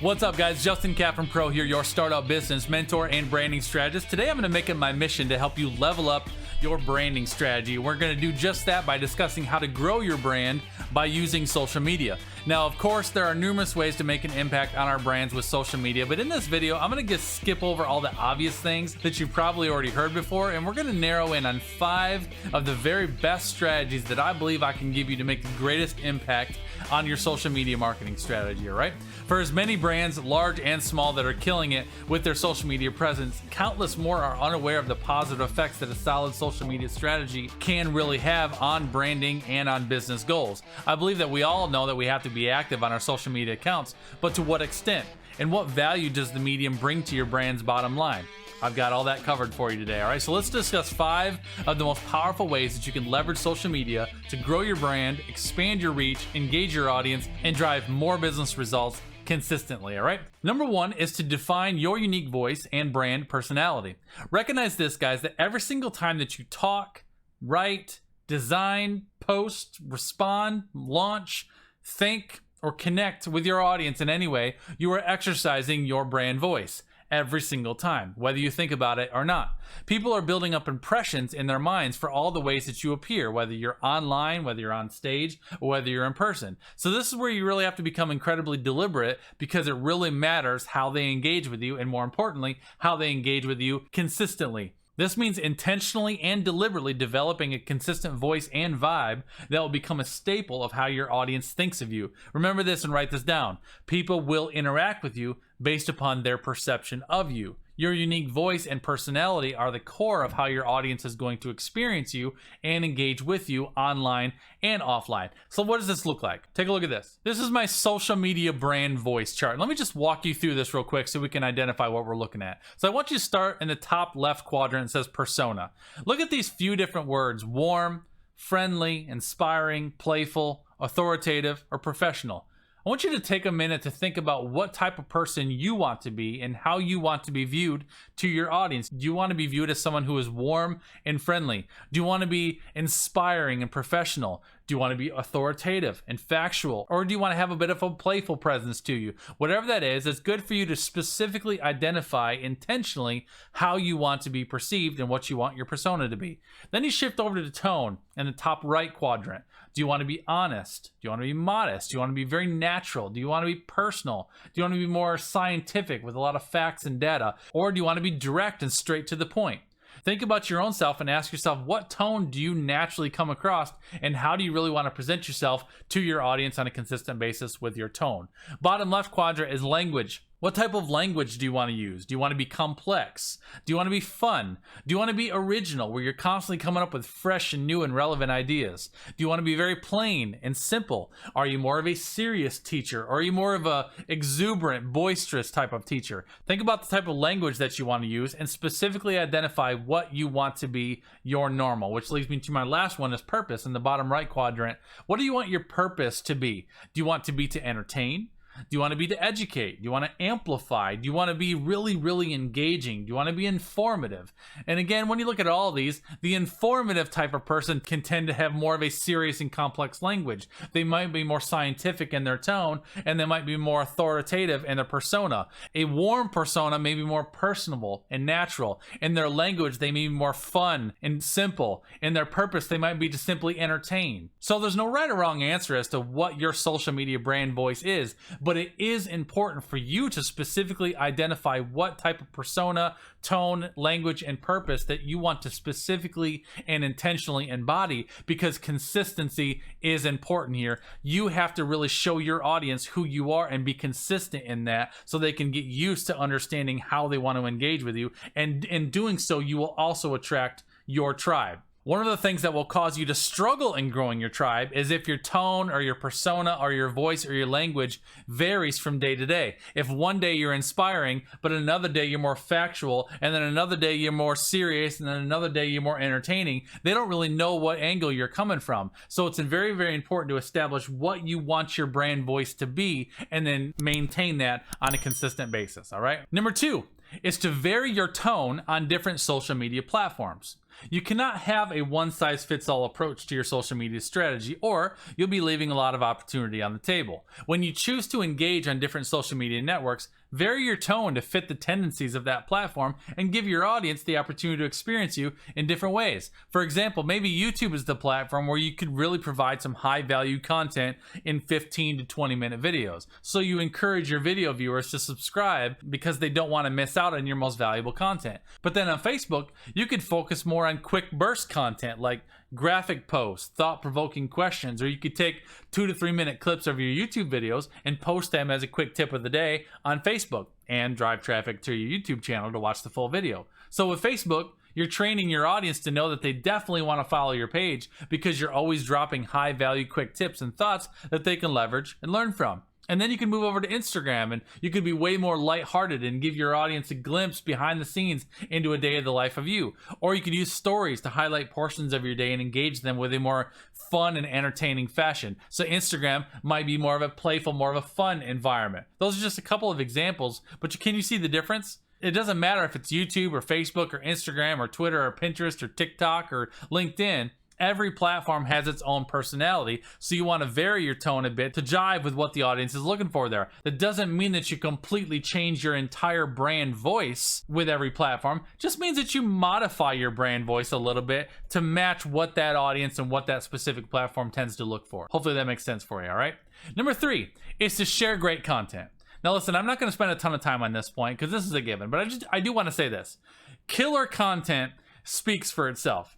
What's up, guys? Justin Kaplan Pro here, your startup business mentor and branding strategist. Today I'm going to make it my mission to help you level up your branding strategy. We're going to do just that by discussing how to grow your brand by using social media. Now, of course, there are numerous ways to make an impact on our brands with social media, but in this video, I'm going to just skip over all the obvious things that you've probably already heard before, and we're going to narrow in on 5 of the very best strategies that I believe I can give you to make the greatest impact on your social media marketing strategy, all right? For as many brands, large and small, that are killing it with their social media presence, countless more are unaware of the positive effects that a solid social media strategy can really have on branding and on business goals. I believe that we all know that we have to be active on our social media accounts, but to what extent? And what value does the medium bring to your brand's bottom line? I've got all that covered for you today, all right? So let's discuss 5 of the most powerful ways that you can leverage social media to grow your brand, expand your reach, engage your audience, and drive more business results consistently, all right? Number 1 is to define your unique voice and brand personality. Recognize this, guys, that every single time that you talk, write, design, post, respond, launch, think, or connect with your audience in any way, you are exercising your brand voice every single time, whether you think about it or not. People are building up impressions in their minds for all the ways that you appear, whether you're online, whether you're on stage, or whether you're in person. So this is where you really have to become incredibly deliberate, because it really matters how they engage with you, and more importantly, how they engage with you consistently. This means intentionally and deliberately developing a consistent voice and vibe that will become a staple of how your audience thinks of you. Remember this and write this down. People will interact with you based upon their perception of you. Your unique voice and personality are the core of how your audience is going to experience you and engage with you online and offline. So what does this look like? Take a look at this. This is my social media brand voice chart. Let me just walk you through this real quick so we can identify what we're looking at. So I want you to start in the top left quadrant. It says persona. Look at these few different words: warm, friendly, inspiring, playful, authoritative, or professional. I want you to take a minute to think about what type of person you want to be and how you want to be viewed to your audience. Do you want to be viewed as someone who is warm and friendly? Do you want to be inspiring and professional? Do you want to be authoritative and factual? Or do you want to have a bit of a playful presence to you? Whatever that is, it's good for you to specifically identify intentionally how you want to be perceived and what you want your persona to be. Then you shift over to the tone in the top right quadrant. Do you want to be honest? Do you want to be modest? Do you want to be very natural? Do you want to be personal? Do you want to be more scientific with a lot of facts and data? Or do you want to be direct and straight to the point? Think about your own self and ask yourself, what tone do you naturally come across, and how do you really want to present yourself to your audience on a consistent basis with your tone? Bottom left quadrant is language. What type of language do you want to use? Do you want to be complex? Do you want to be fun? Do you want to be original, where you're constantly coming up with fresh and new and relevant ideas? Do you want to be very plain and simple? Are you more of a serious teacher, or are you more of a exuberant, boisterous type of teacher? Think about the type of language that you want to use and specifically identify what you want to be your normal, which leads me to my last one, is purpose in the bottom right quadrant. What do you want your purpose to be? Do you want to be to entertain? Do you want to be to educate? Do you want to amplify? Do you want to be really, really engaging? Do you want to be informative? And again, when you look at all of these, the informative type of person can tend to have more of a serious and complex language. They might be more scientific in their tone, and they might be more authoritative in their persona. A warm persona may be more personable and natural. In their language, they may be more fun and simple. In their purpose, they might be to simply entertain. So there's no right or wrong answer as to what your social media brand voice is, but it is important for you to specifically identify what type of persona, tone, language, and purpose that you want to specifically and intentionally embody, because consistency is important here. You have to really show your audience who you are and be consistent in that, so they can get used to understanding how they want to engage with you. And in doing so, you will also attract your tribe. One of the things that will cause you to struggle in growing your tribe is if your tone or your persona or your voice or your language varies from day to day. If one day you're inspiring, but another day you're more factual, and then another day you're more serious, and then another day you're more entertaining, they don't really know what angle you're coming from. So it's very, very important to establish what you want your brand voice to be, and then maintain that on a consistent basis, all right? Number 2 is to vary your tone on different social media platforms. You cannot have a one-size-fits-all approach to your social media strategy, or you'll be leaving a lot of opportunity on the table. When you choose to engage on different social media networks, vary your tone to fit the tendencies of that platform and give your audience the opportunity to experience you in different ways. For example, maybe YouTube is the platform where you could really provide some high-value content in 15 to 20-minute videos. So you encourage your video viewers to subscribe because they don't want to miss out on your most valuable content. But then on Facebook, you could focus more on quick burst content like graphic posts, thought-provoking questions, or you could take 2 to 3 minute clips of your YouTube videos and post them as a quick tip of the day on Facebook and drive traffic to your YouTube channel to watch the full video. So with Facebook, you're training your audience to know that they definitely want to follow your page because you're always dropping high-value quick tips and thoughts that they can leverage and learn from. And then you can move over to Instagram and you can be way more lighthearted and give your audience a glimpse behind the scenes into a day of the life of you. Or you could use stories to highlight portions of your day and engage them with a more fun and entertaining fashion. So Instagram might be more of a playful, more of a fun environment. Those are just a couple of examples, but can you see the difference? It doesn't matter if it's YouTube or Facebook or Instagram or Twitter or Pinterest or TikTok or LinkedIn. Every platform has its own personality, so you want to vary your tone a bit to jive with what the audience is looking for there. That doesn't mean that you completely change your entire brand voice with every platform. It just means that you modify your brand voice a little bit to match what that audience and what that specific platform tends to look for. Hopefully that makes sense for you, all right? Number 3 is to share great content. Now listen, I'm not going to spend a ton of time on this point because this is a given, but I do want to say this. Killer content speaks for itself.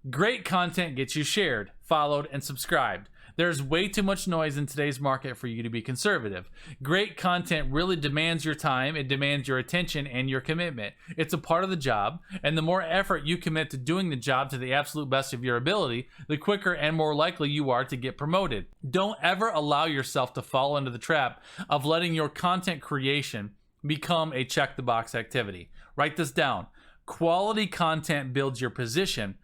Great content gets you shared, followed, and subscribed. There's way too much noise in today's market for you to be conservative. Great content really demands your time, it demands your attention and your commitment. It's a part of the job, and the more effort you commit to doing the job to the absolute best of your ability, the quicker and more likely you are to get promoted. Don't ever allow yourself to fall into the trap of letting your content creation become a check-the-box activity. Write this down. Quality content builds your position.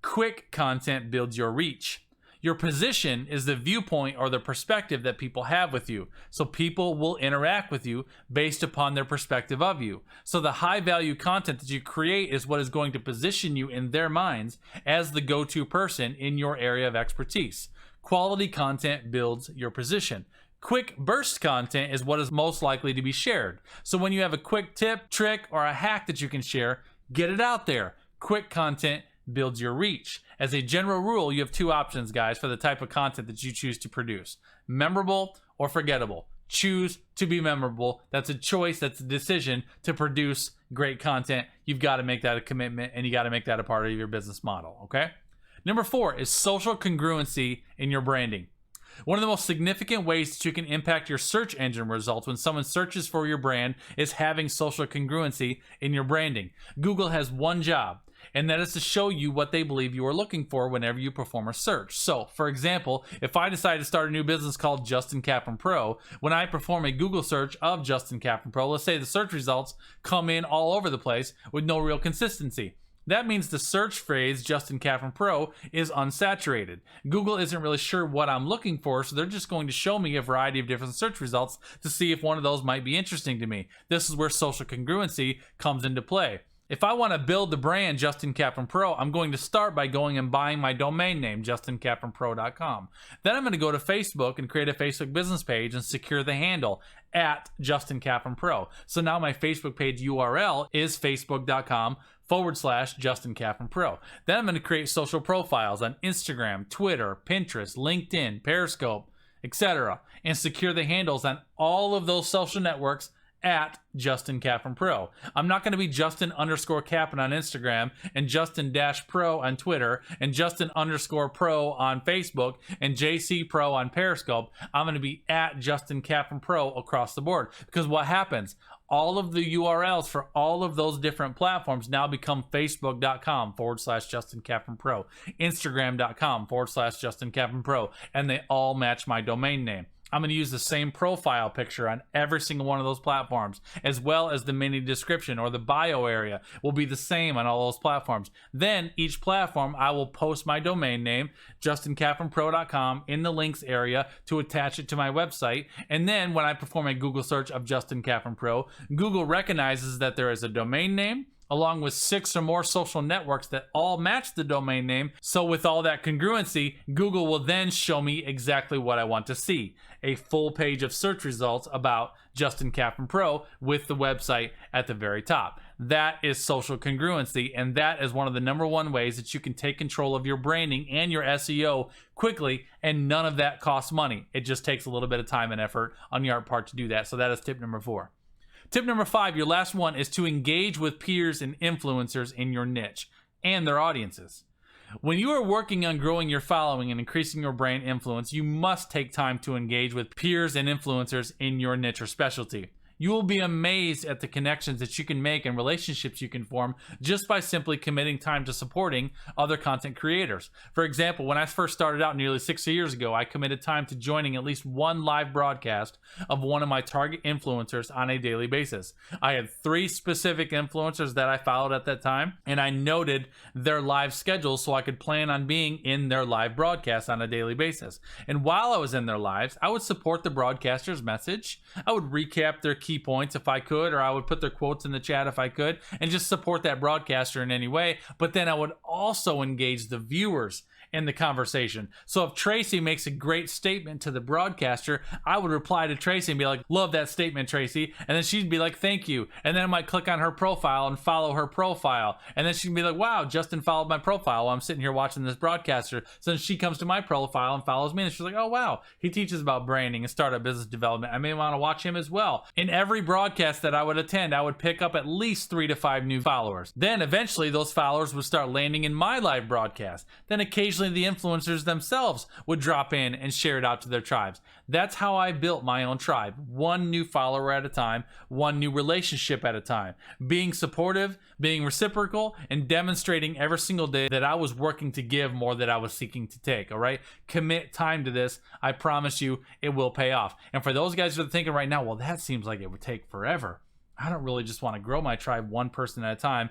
Quick content builds your reach. Your position is the viewpoint or the perspective that people have with you. So people will interact with you based upon their perspective of you. So the high value content that you create is what is going to position you in their minds as the go-to person in your area of expertise. Quality content builds your position. Quick burst content is what is most likely to be shared. So when you have a quick tip, trick, or a hack that you can share, get it out there. Quick content builds your reach. As a general rule, you have 2 options, guys, for the type of content that you choose to produce. Memorable or forgettable. Choose to be memorable. That's a choice, that's a decision to produce great content. You've got to make that a commitment and you got to make that a part of your business model, okay? Number 4 is social congruency in your branding. One of the most significant ways that you can impact your search engine results when someone searches for your brand is having social congruency in your branding. Google has one job, and that is to show you what they believe you are looking for whenever you perform a search. So, for example, if I decide to start a new business called Justin Kaplan Pro, when I perform a Google search of Justin Kaplan Pro, let's say the search results come in all over the place with no real consistency. That means the search phrase Justin Kaplan Pro is unsaturated. Google isn't really sure what I'm looking for, so they're just going to show me a variety of different search results to see if one of those might be interesting to me. This is where social congruency comes into play. If I want to build the brand Justin Kaplan Pro, I'm going to start by going and buying my domain name, justinkaplanpro.com. Then I'm going to go to Facebook and create a Facebook business page and secure the handle at Justin Kaplan Pro. So now my Facebook page URL is facebook.com/Justin Kaplan Pro. Then I'm going to create social profiles on Instagram, Twitter, Pinterest, LinkedIn, Periscope, etc. and secure the handles on all of those social networks at Justin Kaplan Pro. I'm not going to be Justin_Kaplan on Instagram and Justin-Pro on Twitter and Justin_Pro on Facebook and JC Pro on Periscope. I'm going to be at Justin Kaplan Pro across the board, because what happens? All of the URLs for all of those different platforms now become facebook.com/Justin Kaplan Pro, Instagram.com/Justin Kaplan Pro, and they all match my domain name. I'm going to use the same profile picture on every single one of those platforms, as well as the mini description or the bio area will be the same on all those platforms. Then each platform, I will post my domain name, JustinKaplanPro.com, in the links area to attach it to my website. And then when I perform a Google search of Justin Kaplan Pro, Google recognizes that there is a domain name along with 6 or more social networks that all match the domain name. So with all that congruency, Google will then show me exactly what I want to see. A full page of search results about Justin Kaplan Pro with the website at the very top. That is social congruency, and that is one of the #1 ways that you can take control of your branding and your SEO quickly, and none of that costs money. It just takes a little bit of time and effort on your part to do that. So that is tip number 4. Tip number 5, your last one, is to engage with peers and influencers in your niche and their audiences. When you are working on growing your following and increasing your brand influence, you must take time to engage with peers and influencers in your niche or specialty. You will be amazed at the connections that you can make and relationships you can form just by simply committing time to supporting other content creators. For example, when I first started out nearly 6 years ago, I committed time to joining at least one live broadcast of one of my target influencers on a daily basis. I had 3 specific influencers that I followed at that time, and I noted their live schedules so I could plan on being in their live broadcast on a daily basis. And while I was in their lives, I would support the broadcaster's message. I would recap their key points if I could, or I would put their quotes in the chat if I could, and just support that broadcaster in any way. But then I would also engage the viewers in the conversation. So if Tracy makes a great statement to the broadcaster, I would reply to Tracy and be like, love that statement, Tracy. And then she'd be like, thank you. And then I might click on her profile and follow her profile. And then she'd be like, wow, Justin followed my profile while I'm sitting here watching this broadcaster. So then she comes to my profile and follows me, and she's like, oh wow, he teaches about branding and startup business development. I may want to watch him as well. In every broadcast that I would attend, I would pick up at least 3 to 5 new followers. Then eventually those followers would start landing in my live broadcast. Then occasionally the influencers themselves would drop in and share it out to their tribes. That's how I built my own tribe, 1 new follower at a time, 1 new relationship at a time, being supportive, being reciprocal, and demonstrating every single day that I was working to give more than I was seeking to take. All right, commit time to this. I promise you it will pay off. And for those guys that are thinking right now, well, that seems like it would take forever, I don't really just want to grow my tribe 1 person at a time.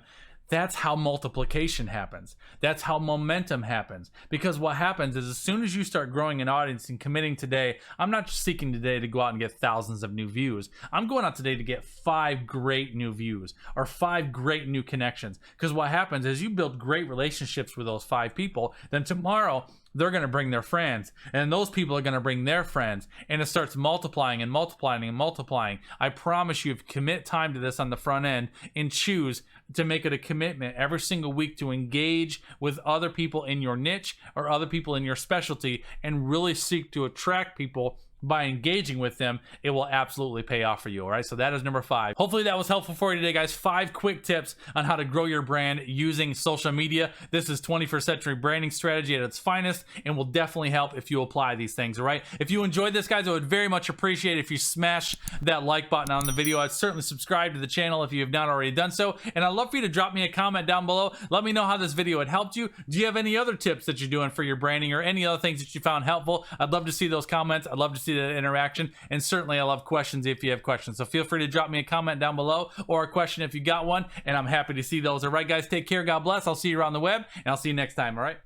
That's how multiplication happens. That's how momentum happens. Because what happens is, as soon as you start growing an audience and committing today, I'm not just seeking today to go out and get thousands of new views. I'm going out today to get 5 great new views or 5 great new connections. Because what happens is you build great relationships with those 5 people, then tomorrow they're going to bring their friends, and those people are going to bring their friends, and it starts multiplying and multiplying and multiplying. I promise you, if you commit time to this on the front end and choose to make it a commitment every single week to engage with other people in your niche or other people in your specialty and really seek to attract people by engaging with them, it will absolutely pay off for you. All right, so that is number 5. Hopefully that was helpful for you today, guys. 5 quick tips on how to grow your brand using social media. This is 21st century branding strategy at its finest, and will definitely help if you apply these things. All right, if you enjoyed this, guys, I would very much appreciate it if you smash that like button on the video. I'd certainly subscribe to the channel if you have not already done so, and I'd love for you to drop me a comment down below. Let me know how this video had helped you. Do you have any other tips that you're doing for your branding, or any other things that you found helpful? I'd love to see those comments. I'd love to see that interaction, and certainly I love questions if you have questions. So feel free to drop me a comment down below, or a question if you got one, and I'm happy to see those. All right, guys, take care. God bless. I'll see you around the web, and I'll see you next time. All right.